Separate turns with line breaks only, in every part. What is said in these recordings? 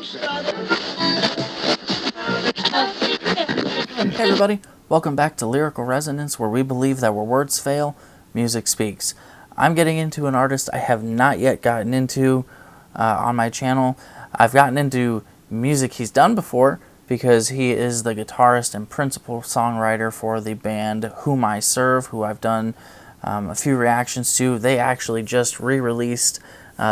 Hey everybody, welcome back to Lyrical Resonance, where we believe that where words fail, music speaks. I'm getting into an artist I have not yet gotten into on my channel. I've gotten into music he's done before because he is the guitarist and principal songwriter for the band Whom I Serve, who I've done a few reactions to. They actually just re-released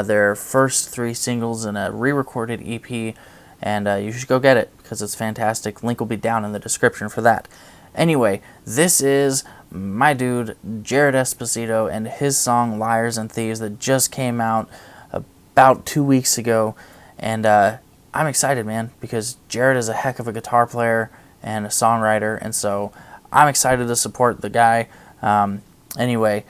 their first 3 singles in a re-recorded EP, and you should go get it because it's fantastic. Link will be down in the description for that. Anyway, this is my dude Jared Esposito and his song Liars and Thieves that just came out about 2 weeks ago, and I'm excited, man, because Jared is a heck of a guitar player and a songwriter, and so I'm excited to support the guy. Anyway,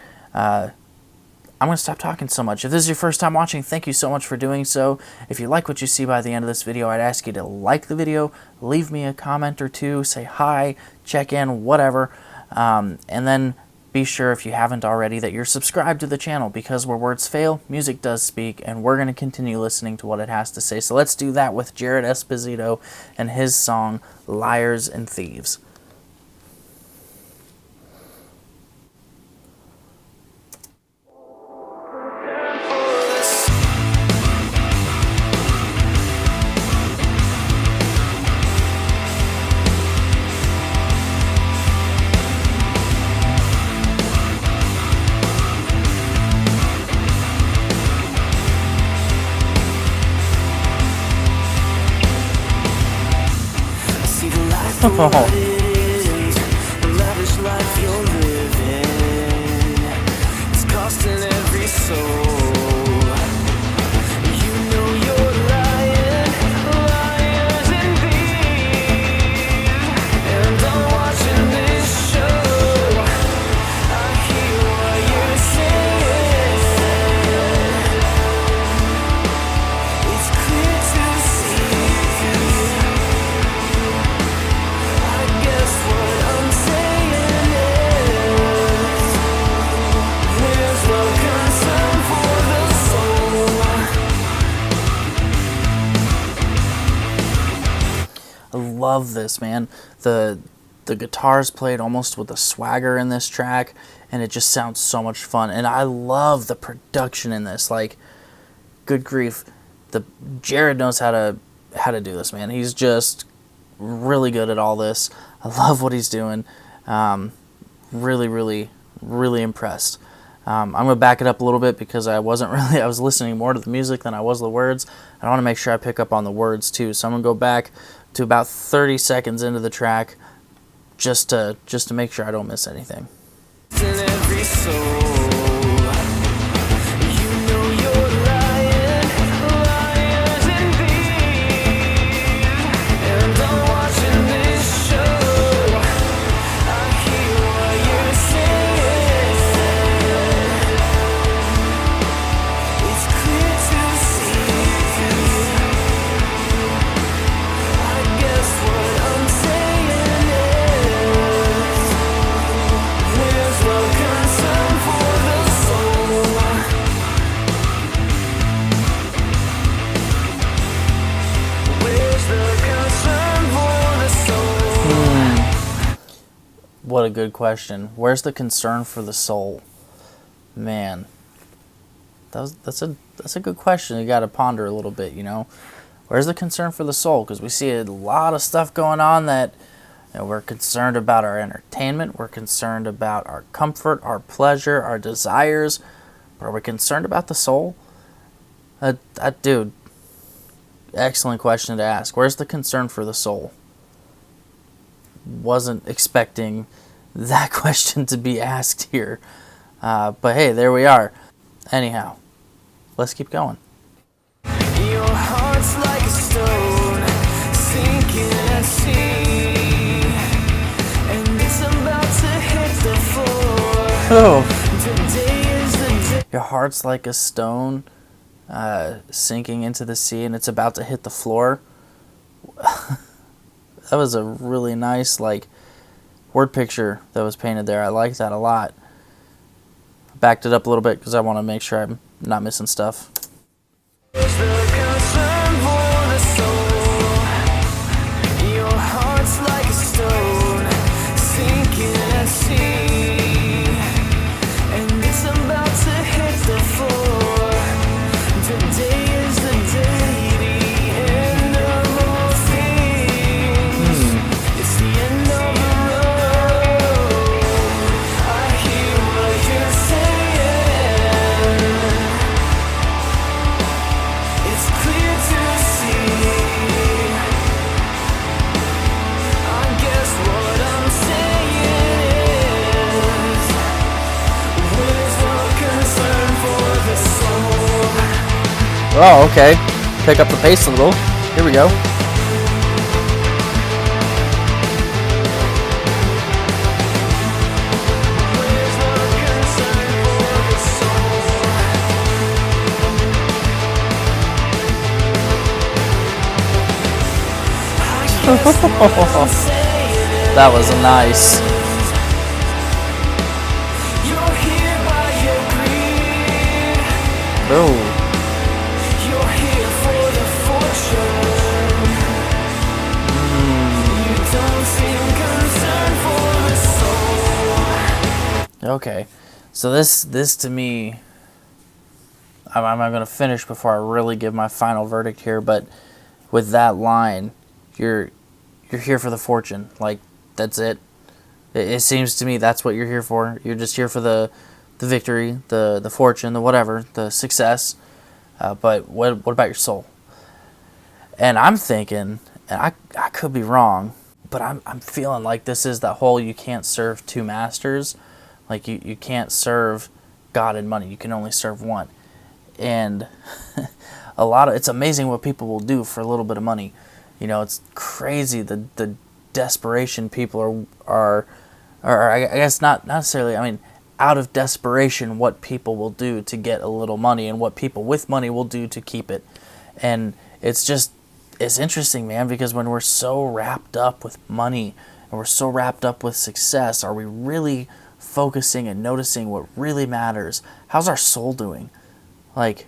I'm going to stop talking so much. If this is your first time watching, thank you so much for doing so. If you like what you see by the end of this video, I'd ask you to like the video, leave me a comment or two, say hi, check in, whatever, and then be sure, if you haven't already, that you're subscribed to the channel, because where words fail, music does speak, and we're going to continue listening to what it has to say. So let's do that with Jared Esposito and his song, Liars and Thieves.
The lavish life you're living, it's costing every soul. You know you're lying, liars and thieves. And I'm watching this show, I hear what you're saying. It's clear to see.
I love this, man. The guitar's played almost with a swagger in this track, and it just sounds so much fun. And I love the production in this. Like, good grief, Jared knows how to do this, man. He's just really good at all this. I love what he's doing. Really impressed. I'm gonna back it up a little bit because I was listening more to the music than I was the words. I want to make sure I pick up on the words too. So I'm gonna go back to about 30 seconds into the track just to make sure I don't miss anything.
In every soul, you know you're lying, liars and thieves. And I'm watching this show, I hear what you're saying. It's clear to see. I guess what I'm saying is, where's the concern for the soul? Where's the concern for the soul?
What a good question. Where's the concern for the soul? Man, that's a good question. You got to ponder a little bit, you know. Where's the concern for the soul? Because we see a lot of stuff going on that, you know, we're concerned about our entertainment, we're concerned about our comfort, our pleasure, our desires, but are we concerned about the soul? Dude, excellent question to ask. Where's the concern for the soul? Wasn't expecting that question to be asked here. But hey, there we are. Anyhow, let's keep going.
Your heart's like a stone, sinking at sea, and it's about to hit the floor.
Oh.
Today is the day.
Your heart's like a stone sinking into the sea, and it's about to hit the floor. That was a really nice, like, word picture that was painted there. I like that a lot. Backed it up a little bit because I want to make sure I'm not missing stuff.
Is the concern for the soul?
Oh, okay. Pick up the pace a little. Here we go. That was nice.
You're here by your greed.
Oh,
You're here for the fortune. You don't seem concerned for the soul.
okay. So this to me, I'm going to finish before I really give my final verdict here. But with that line, you're here for the fortune. Like, that's it. It seems to me that's what you're here for. You're just here for the victory, the fortune, the whatever, the success. But what about your soul? And I'm thinking, and I could be wrong, but I'm feeling like this is that whole you can't serve two masters. Like you can't serve God and money. You can only serve one. And it's amazing what people will do for a little bit of money. You know, it's crazy the desperation people are I guess not necessarily, I mean, out of desperation what people will do to get a little money and what people with money will do to keep it. And it's interesting, man, because when we're so wrapped up with money and we're so wrapped up with success, are we really focusing and noticing what really matters? How's our soul doing? Like,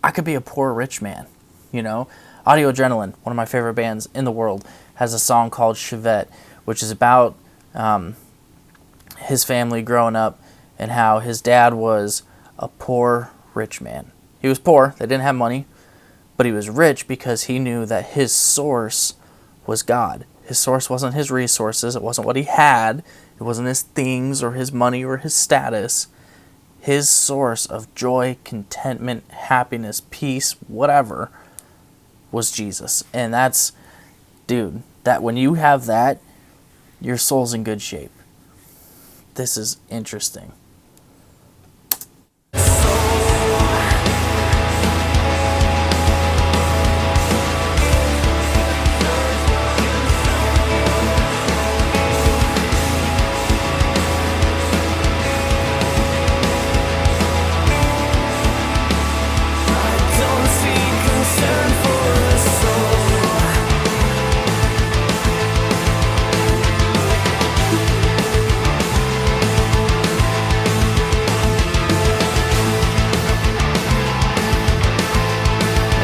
I could be a poor rich man, you know? Audio Adrenaline, one of my favorite bands in the world, has a song called Chevette, which is about his family growing up and how his dad was a poor rich man. He was poor, they didn't have money, but he was rich because he knew that his source was God. His source wasn't his resources, it wasn't what he had, it wasn't his things or his money or his status. His source of joy, contentment, happiness, peace, whatever, was Jesus. And that's, dude, that when you have that, your soul's in good shape. This is interesting.
Don't see concern for the soul.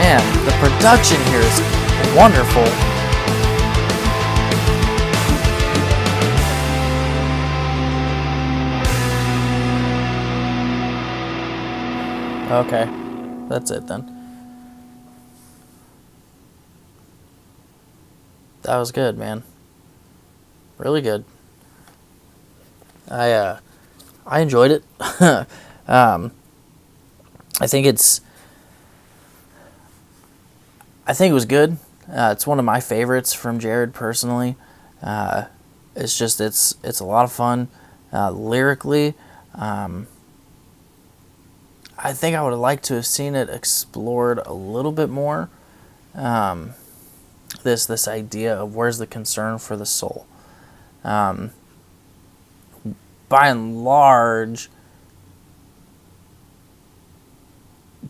Man, the production here is wonderful. Okay, that's it then. That was good, man. Really good. I enjoyed it. I think it was good. It's one of my favorites from Jared personally. It's a lot of fun. Lyrically, I think I would have liked to have seen it explored a little bit more. This idea of where's the concern for the soul. By and large,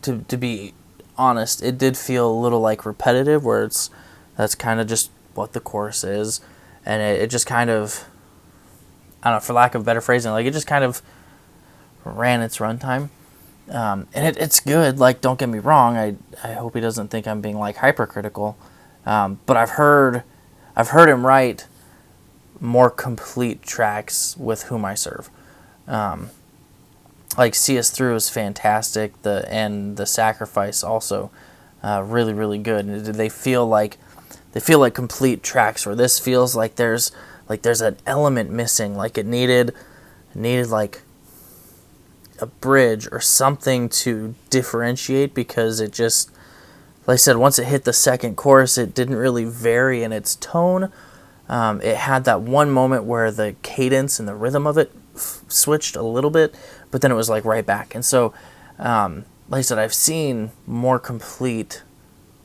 to be honest, it did feel a little like repetitive, where that's kind of just what the chorus is, and it just kind of, I don't know, for lack of better phrasing, like it just kind of ran its runtime. And it's good, like, don't get me wrong, I hope he doesn't think I'm being like hypercritical, but I've heard him write more complete tracks with Whom I Serve. Like See Us Through is fantastic, and The Sacrifice also really, really good. And they feel like complete tracks, where this feels like there's an element missing, like it needed like a bridge or something to differentiate, because it just, like I said, once it hit the second chorus, it didn't really vary in its tone. It had that one moment where the cadence and the rhythm of it switched a little bit, but then it was like right back. And so like I said, I've seen more complete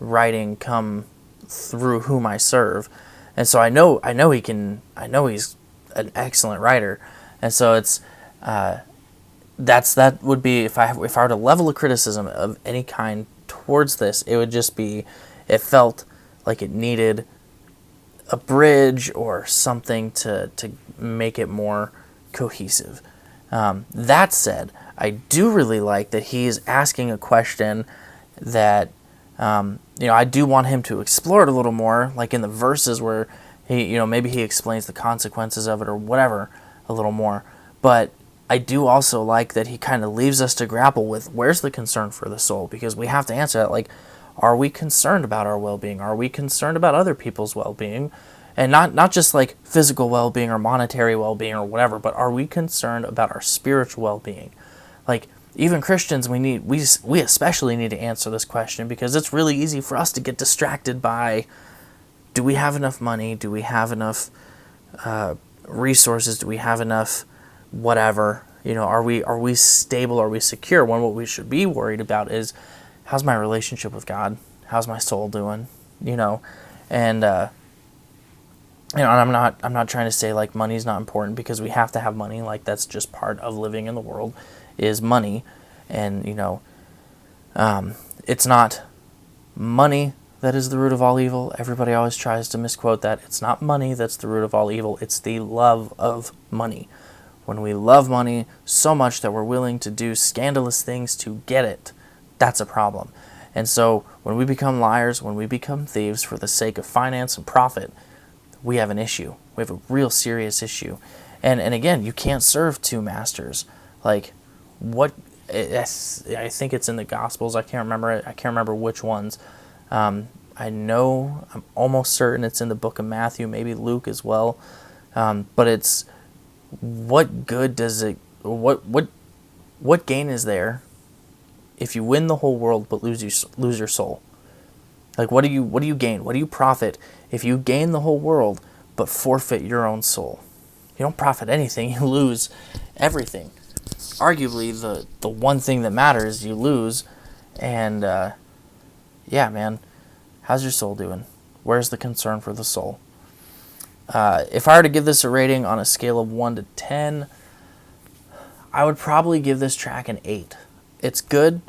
writing come through whom I serve, and so I know he's an excellent writer, and so it's that would be, if I were to level a criticism of any kind towards this, it would just be, it felt like it needed a bridge or something to make it more cohesive. That said, I do really like that he's asking a question that, I do want him to explore it a little more, like in the verses where he, maybe he explains the consequences of it or whatever a little more. But I do also like that he kind of leaves us to grapple with, where's the concern for the soul? Because we have to answer that, like, are we concerned about our well-being? Are we concerned about other people's well-being? And not just like physical well-being or monetary well-being or whatever, but are we concerned about our spiritual well-being? Like, even Christians, we especially need to answer this question, because it's really easy for us to get distracted by, do we have enough money? Do we have enough resources? Do we have enough whatever? Are we stable? Are we secure? When what we should be worried about is, how's my relationship with God? How's my soul doing? And I'm not trying to say like money's not important, because we have to have money. Like, that's just part of living in the world, is money. And it's not money that is the root of all evil. Everybody always tries to misquote that. It's not money that's the root of all evil. It's the love of money. When we love money so much that we're willing to do scandalous things to get it, that's a problem. And so when we become liars, when we become thieves for the sake of finance and profit, we have an issue. We have a real serious issue. And again, you can't serve two masters. Like, what, I think it's in the Gospels. I can't remember it. I can't remember which ones. I'm almost certain it's in the book of Matthew, maybe Luke as well. But it's, what good does it, what gain is there if you win the whole world but lose your soul? Like, what do you gain? What do you profit if you gain the whole world but forfeit your own soul? You don't profit anything. You lose everything. Arguably, the one thing that matters, you lose. And yeah, man, how's your soul doing? Where's the concern for the soul? If I were to give this a rating on a scale of 1 to 10, I would probably give this track an 8. It's good.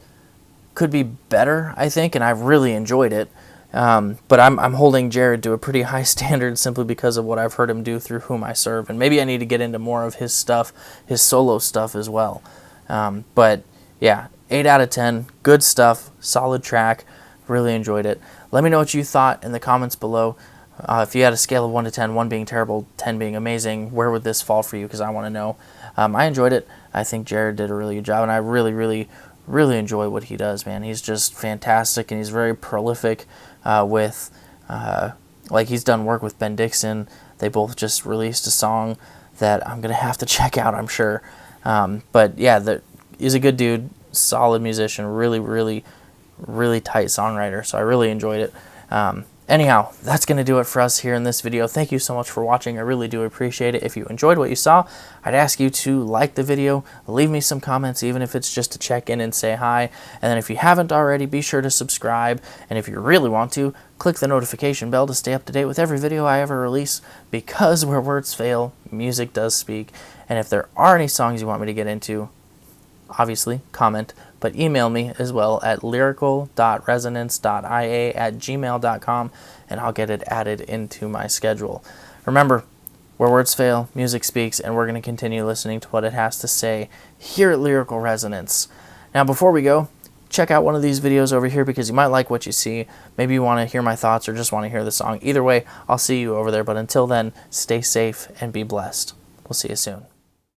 Could be better, I think, and I've really enjoyed it. But I'm holding Jared to a pretty high standard, simply because of what I've heard him do through whom I serve. And maybe I need to get into more of his stuff, his solo stuff as well. But yeah, 8 out of 10. Good stuff. Solid track. Really enjoyed it. Let me know what you thought in the comments below. If you had a scale of 1 to 10, 1 being terrible, 10 being amazing, where would this fall for you? Because I want to know. I enjoyed it. I think Jared did a really good job, and I really enjoy what he does, man. He's just fantastic, and he's very prolific with, like, he's done work with Ben Dixon. They both just released a song that I'm going to have to check out, I'm sure. But yeah, he's a good dude, solid musician, really tight songwriter, so I really enjoyed it. Anyhow, that's going to do it for us here in this video. Thank you so much for watching. I really do appreciate it. If you enjoyed what you saw, I'd ask you to like the video, leave me some comments, even if it's just to check in and say hi. And then if you haven't already, be sure to subscribe. And if you really want to, click the notification bell to stay up to date with every video I ever release, because where words fail, music does speak. And if there are any songs you want me to get into, obviously comment, but email me as well at lyrical.resonance.ia@gmail.com, and I'll get it added into my schedule. Remember, where words fail, music speaks, and we're going to continue listening to what it has to say here at Lyrical Resonance. Now, before we go, check out one of these videos over here, because you might like what you see. Maybe you want to hear my thoughts or just want to hear the song. Either way, I'll see you over there. But until then, stay safe and be blessed. We'll see you soon.